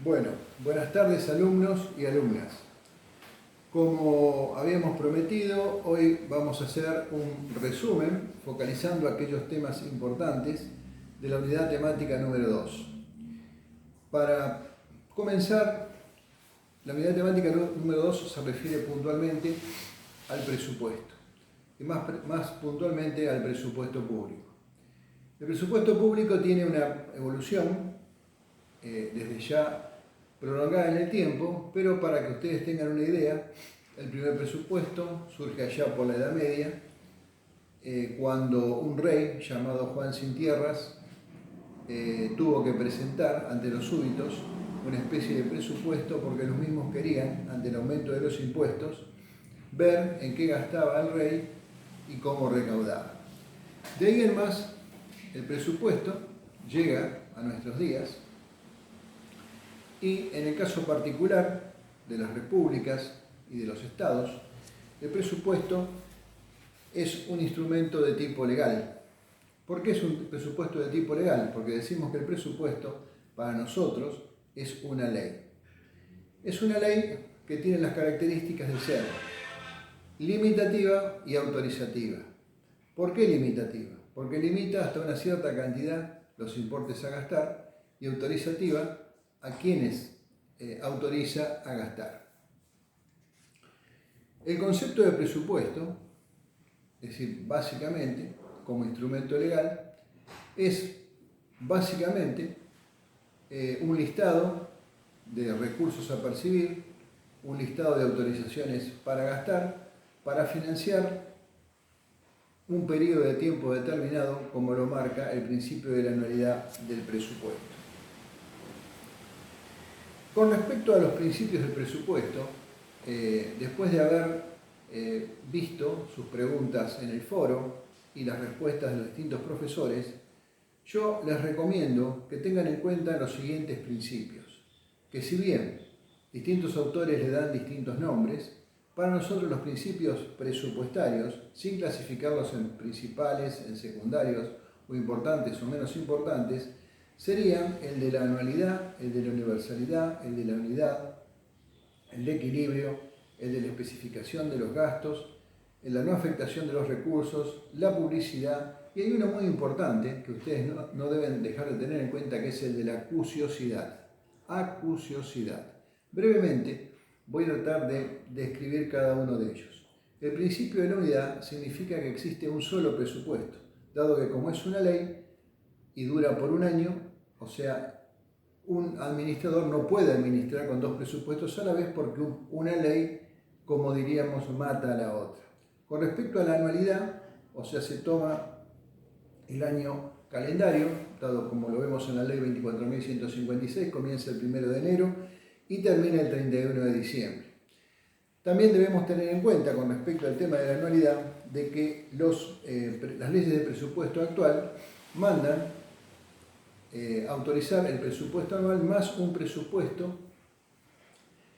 Bueno, buenas tardes alumnos y alumnas. Como habíamos prometido, hoy vamos a hacer un resumen focalizando aquellos temas importantes de la unidad temática número 2. Para comenzar, la unidad temática número 2 se refiere puntualmente al presupuesto y más puntualmente al presupuesto público. El presupuesto público tiene una evolución desde ya prolongada en el tiempo, pero para que ustedes tengan una idea, el primer presupuesto surge allá por la Edad Media, cuando un rey llamado Juan Sin Tierras tuvo que presentar ante los súbditos una especie de presupuesto porque los mismos querían, ante el aumento de los impuestos, ver en qué gastaba el rey y cómo recaudaba. De ahí en más, el presupuesto llega a nuestros días y en el caso particular de las repúblicas y de los estados, el presupuesto es un instrumento de tipo legal. ¿Por qué es un presupuesto de tipo legal? Porque decimos que el presupuesto para nosotros es una ley. Es una ley que tiene las características de ser limitativa y autorizativa. ¿Por qué limitativa? Porque limita hasta una cierta cantidad los importes a gastar, y autorizativa a quienes autoriza a gastar. El concepto de presupuesto, es decir, básicamente, como instrumento legal, es básicamente un listado de recursos a percibir, un listado de autorizaciones para gastar, para financiar un periodo de tiempo determinado, como lo marca el principio de la anualidad del presupuesto. Con respecto a los principios del presupuesto, después de haber visto sus preguntas en el foro y las respuestas de los distintos profesores, yo les recomiendo que tengan en cuenta los siguientes principios, que si bien distintos autores le dan distintos nombres, para nosotros los principios presupuestarios, sin clasificarlos en principales, en secundarios o importantes o menos importantes, serían el de la anualidad, el de la universalidad, el de la unidad, el de equilibrio, el de la especificación de los gastos, el de la no afectación de los recursos, la publicidad, y hay uno muy importante que ustedes no deben dejar de tener en cuenta, que es el de la acuciosidad. Acuciosidad. Brevemente voy a tratar de describir cada uno de ellos. El principio de la unidad significa que existe un solo presupuesto, dado que como es una ley y dura por un año, o sea, un administrador no puede administrar con dos presupuestos a la vez porque una ley, como diríamos, mata a la otra. Con respecto a la anualidad, o sea, se toma el año calendario, dado como lo vemos en la ley 24.156, comienza el 1 de enero y termina el 31 de diciembre. También debemos tener en cuenta, con respecto al tema de la anualidad, de que las leyes de presupuesto actual mandan autorizar el presupuesto anual más un presupuesto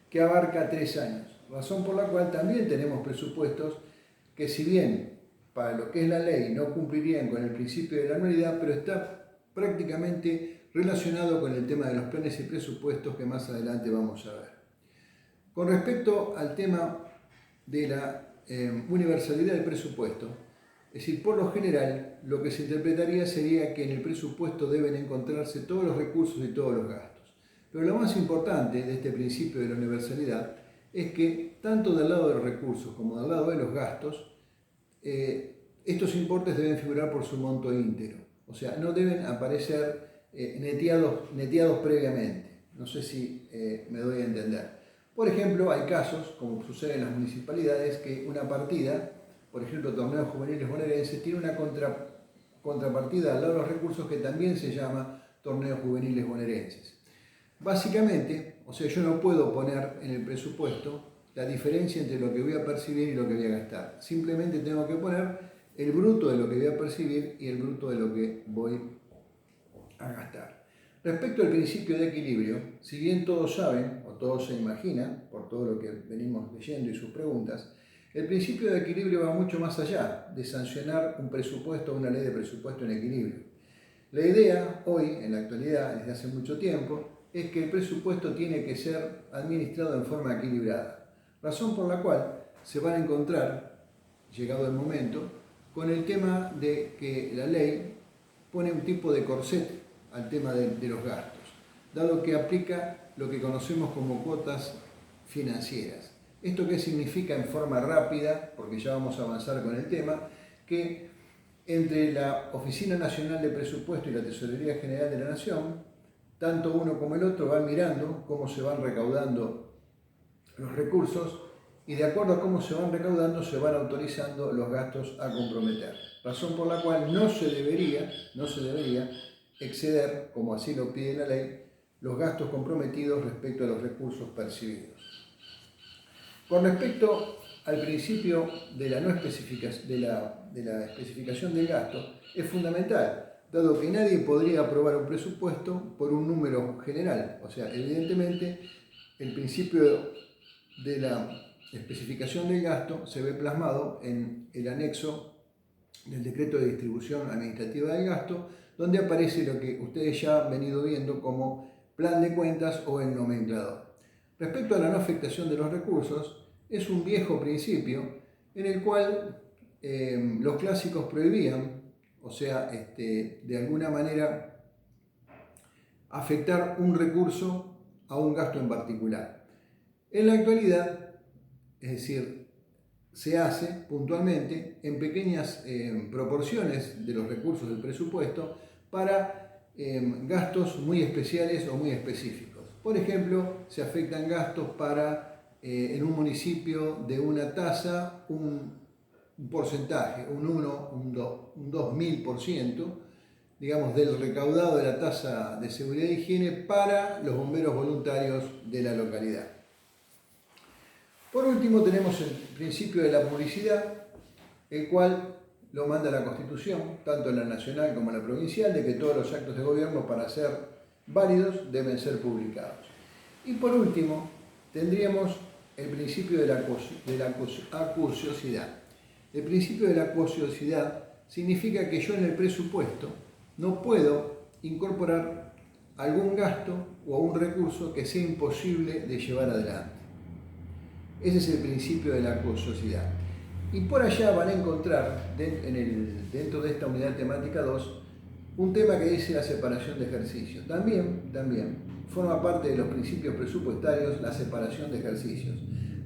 que abarca 3 años, razón por la cual también tenemos presupuestos que, si bien para lo que es la ley no cumplirían con el principio de la anualidad, pero está prácticamente relacionado con el tema de los planes y presupuestos que más adelante vamos a ver. Con respecto al tema de la universalidad del presupuesto, es decir, por lo general, lo que se interpretaría sería que en el presupuesto deben encontrarse todos los recursos y todos los gastos. Pero lo más importante de este principio de la universalidad es que tanto del lado de los recursos como del lado de los gastos, estos importes deben figurar por su monto íntegro. O sea, no deben aparecer neteados previamente. No sé si me doy a entender. Por ejemplo, hay casos, como sucede en las municipalidades, que una partida, por ejemplo, torneos juveniles bonaerenses, tiene una contrapartida al lado de los recursos que también se llama torneos juveniles bonaerenses. Básicamente, o sea, yo no puedo poner en el presupuesto la diferencia entre lo que voy a percibir y lo que voy a gastar. Simplemente tengo que poner el bruto de lo que voy a percibir y el bruto de lo que voy a gastar. Respecto al principio de equilibrio, si bien todos saben, o todos se imaginan, por todo lo que venimos leyendo y sus preguntas, el principio de equilibrio va mucho más allá de sancionar un presupuesto o una ley de presupuesto en equilibrio. La idea hoy, en la actualidad, desde hace mucho tiempo, es que el presupuesto tiene que ser administrado en forma equilibrada, razón por la cual se van a encontrar, llegado el momento, con el tema de que la ley pone un tipo de corset al tema de los gastos, dado que aplica lo que conocemos como cuotas financieras. ¿Esto qué significa en forma rápida? Porque ya vamos a avanzar con el tema, que entre la Oficina Nacional de Presupuesto y la Tesorería General de la Nación, tanto uno como el otro van mirando cómo se van recaudando los recursos y de acuerdo a cómo se van recaudando se van autorizando los gastos a comprometer. Razón por la cual no se debería exceder, como así lo pide la ley, los gastos comprometidos respecto a los recursos percibidos. Con respecto al principio de la, de la especificación del gasto, es fundamental, dado que nadie podría aprobar un presupuesto por un número general. O sea, evidentemente, el principio de la especificación del gasto se ve plasmado en el anexo del decreto de distribución administrativa del gasto, donde aparece lo que ustedes ya han venido viendo como plan de cuentas o el nomenclador. Respecto a la no afectación de los recursos, es un viejo principio en el cual los clásicos prohibían, o sea, de alguna manera, afectar un recurso a un gasto en particular. En la actualidad, es decir, se hace puntualmente en pequeñas proporciones de los recursos del presupuesto para gastos muy especiales o muy específicos. Por ejemplo, se afectan gastos para en un municipio de una tasa, un porcentaje, un 1, un 2, un 2000%, digamos, del recaudado de la tasa de seguridad e higiene para los bomberos voluntarios de la localidad. Por último, tenemos el principio de la publicidad, el cual lo manda la Constitución, tanto en la nacional como en la provincial, de que todos los actos de gobierno para ser válidos deben ser publicados. Y por último, tendríamos el principio de la acuciosidad. El principio de la acuciosidad significa que yo en el presupuesto no puedo incorporar algún gasto o un recurso que sea imposible de llevar adelante. Ese es el principio de la acuciosidad. Y por allá van a encontrar, dentro de esta unidad temática 2, un tema que dice la separación de ejercicios. También forma parte de los principios presupuestarios la separación de ejercicios,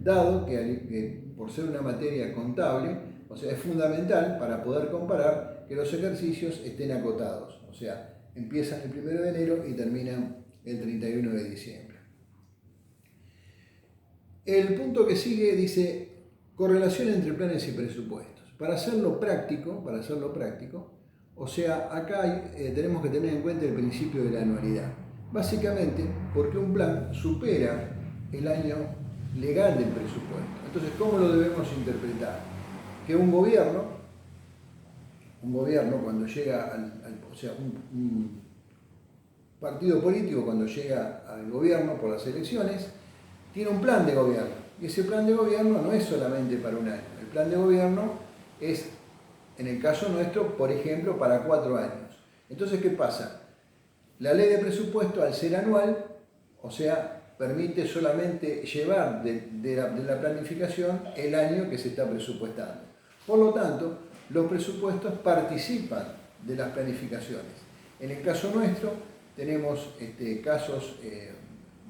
dado que por ser una materia contable, o sea, es fundamental para poder comparar que los ejercicios estén acotados, o sea, empiezan el 1 de enero y terminan el 31 de diciembre. El punto que sigue dice correlación entre planes y presupuestos. Para hacerlo práctico, o sea, acá tenemos que tener en cuenta el principio de la anualidad. Básicamente porque un plan supera el año legal del presupuesto. Entonces, ¿cómo lo debemos interpretar? Que un gobierno cuando llega o sea, un partido político cuando llega al gobierno por las elecciones, tiene un plan de gobierno. Y ese plan de gobierno no es solamente para un año. El plan de gobierno es, en el caso nuestro, por ejemplo, para 4 años. Entonces, ¿qué pasa? La ley de presupuesto, al ser anual, o sea, permite solamente llevar de la planificación el año que se está presupuestando. Por lo tanto, los presupuestos participan de las planificaciones. En el caso nuestro, tenemos casos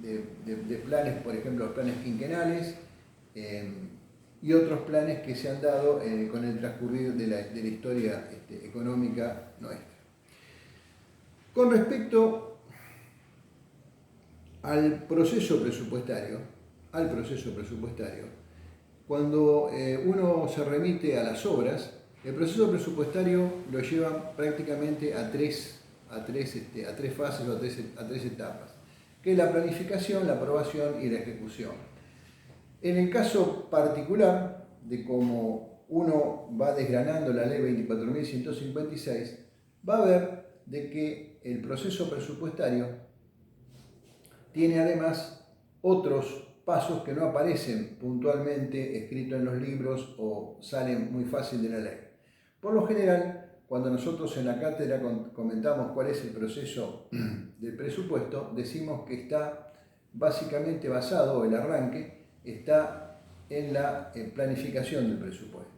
de planes, por ejemplo, los planes quinquenales y otros planes que se han dado con el transcurrir de la historia económica nuestra. Con respecto al proceso presupuestario, cuando uno se remite a las obras, el proceso presupuestario lo lleva prácticamente a tres fases o a tres etapas, que es la planificación, la aprobación y la ejecución. En el caso particular de cómo uno va desgranando la ley 24.156, va a ver de que el proceso presupuestario tiene además otros pasos que no aparecen puntualmente escritos en los libros o salen muy fácil de la ley. Por lo general, cuando nosotros en la cátedra comentamos cuál es el proceso del presupuesto, decimos que está básicamente basado, o el arranque está en la planificación del presupuesto.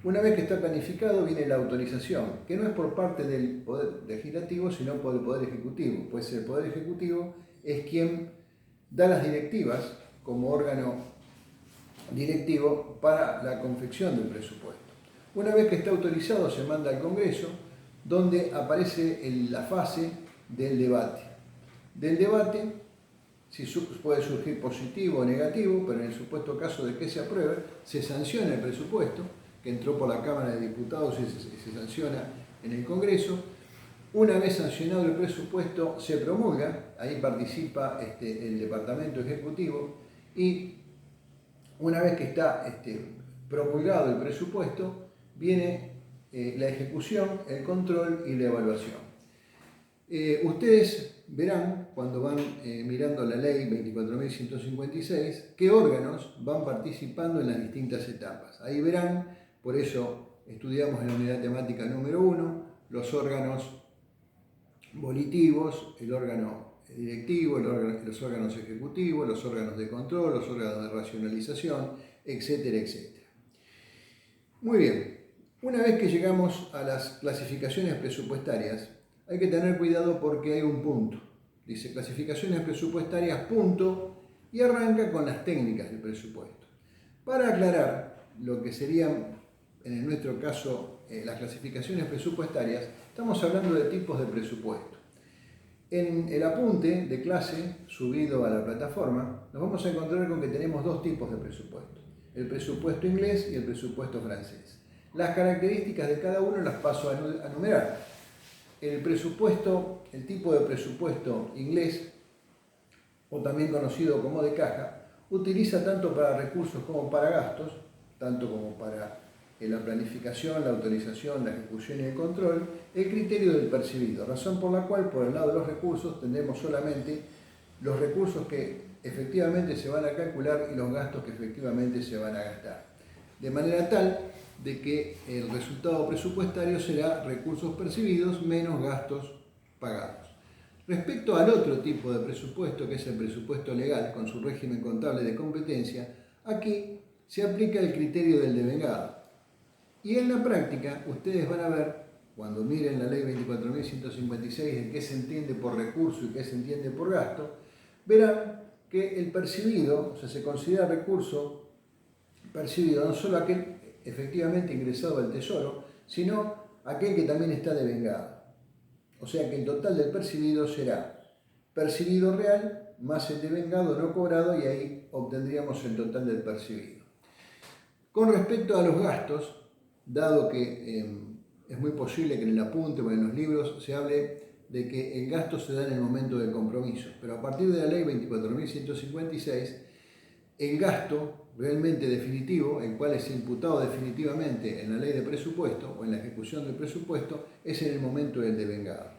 Una vez que está planificado viene la autorización, que no es por parte del Poder Legislativo, sino por el Poder Ejecutivo. Pues el Poder Ejecutivo es quien da las directivas como órgano directivo para la confección del presupuesto. Una vez que está autorizado se manda al Congreso, donde aparece la fase del debate. Del debate, si puede surgir positivo o negativo, pero en el supuesto caso de que se apruebe, se sanciona el presupuesto, que entró por la Cámara de Diputados y se sanciona en el Congreso. Una vez sancionado el presupuesto, se promulga, ahí participa el Departamento Ejecutivo, y una vez que está promulgado el presupuesto, viene la ejecución, el control y la evaluación. Ustedes verán, cuando van mirando la ley 24.156, qué órganos van participando en las distintas etapas. Ahí verán, por eso estudiamos en la unidad temática número 1, los órganos volitivos, el órgano directivo, los órganos ejecutivos, los órganos de control, los órganos de racionalización, etcétera, etcétera. Muy bien, una vez que llegamos a las clasificaciones presupuestarias, hay que tener cuidado porque hay un punto. Dice clasificaciones presupuestarias, punto, y arranca con las técnicas del presupuesto. Para aclarar lo que serían, en nuestro caso, las clasificaciones presupuestarias, estamos hablando de tipos de presupuesto. En el apunte de clase subido a la plataforma, nos vamos a encontrar con que tenemos dos tipos de presupuesto: el presupuesto inglés y el presupuesto francés. Las características de cada uno las paso a enumerar. El tipo de presupuesto inglés, o también conocido como de caja, utiliza tanto para recursos como para gastos, tanto como para la planificación, la autorización, la ejecución y el control, el criterio del percibido, razón por la cual por el lado de los recursos tendremos solamente los recursos que efectivamente se van a calcular y los gastos que efectivamente se van a gastar. De manera tal de que el resultado presupuestario será recursos percibidos menos gastos pagados. Respecto al otro tipo de presupuesto, que es el presupuesto legal, con su régimen contable de competencia, aquí se aplica el criterio del devengado. Y en la práctica, ustedes van a ver, cuando miren la ley 24.156, de qué se entiende por recurso y qué se entiende por gasto, verán que el percibido, o sea, se considera recurso percibido no solo aquel efectivamente ingresado al tesoro, sino aquel que también está devengado. O sea que el total del percibido será percibido real más el devengado no cobrado, y ahí obtendríamos el total del percibido. Con respecto a los gastos, dado que es muy posible que en el apunte o en los libros se hable de que el gasto se da en el momento del compromiso, pero a partir de la ley 24.156, el gasto realmente definitivo, el cual es imputado definitivamente en la ley de presupuesto o en la ejecución del presupuesto, es en el momento del devengado.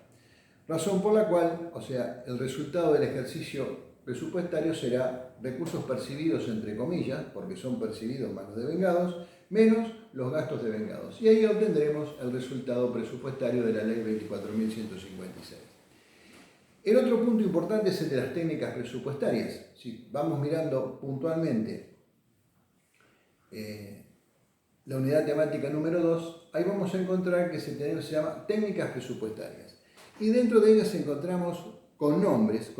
Razón por la cual, o sea, el resultado del ejercicio presupuestario será recursos percibidos entre comillas, porque son percibidos más los devengados, menos los gastos devengados. Y ahí obtendremos el resultado presupuestario de la ley 24.156. El otro punto importante es el de las técnicas presupuestarias. Si vamos mirando puntualmente la unidad temática número 2, ahí vamos a encontrar que se llama técnicas presupuestarias. Y dentro de ellas encontramos con nombres,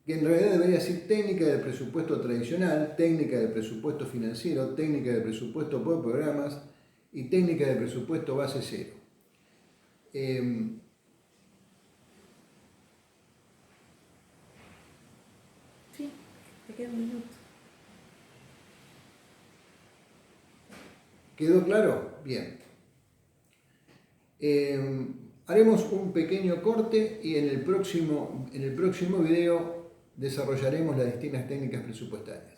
que en realidad debería decir técnica del presupuesto tradicional, técnica del presupuesto financiero, técnica del presupuesto por programas y técnica del presupuesto base cero. Sí, te queda un minuto. ¿Quedó claro? Bien. Haremos un pequeño corte y en el próximo video desarrollaremos las distintas técnicas presupuestarias.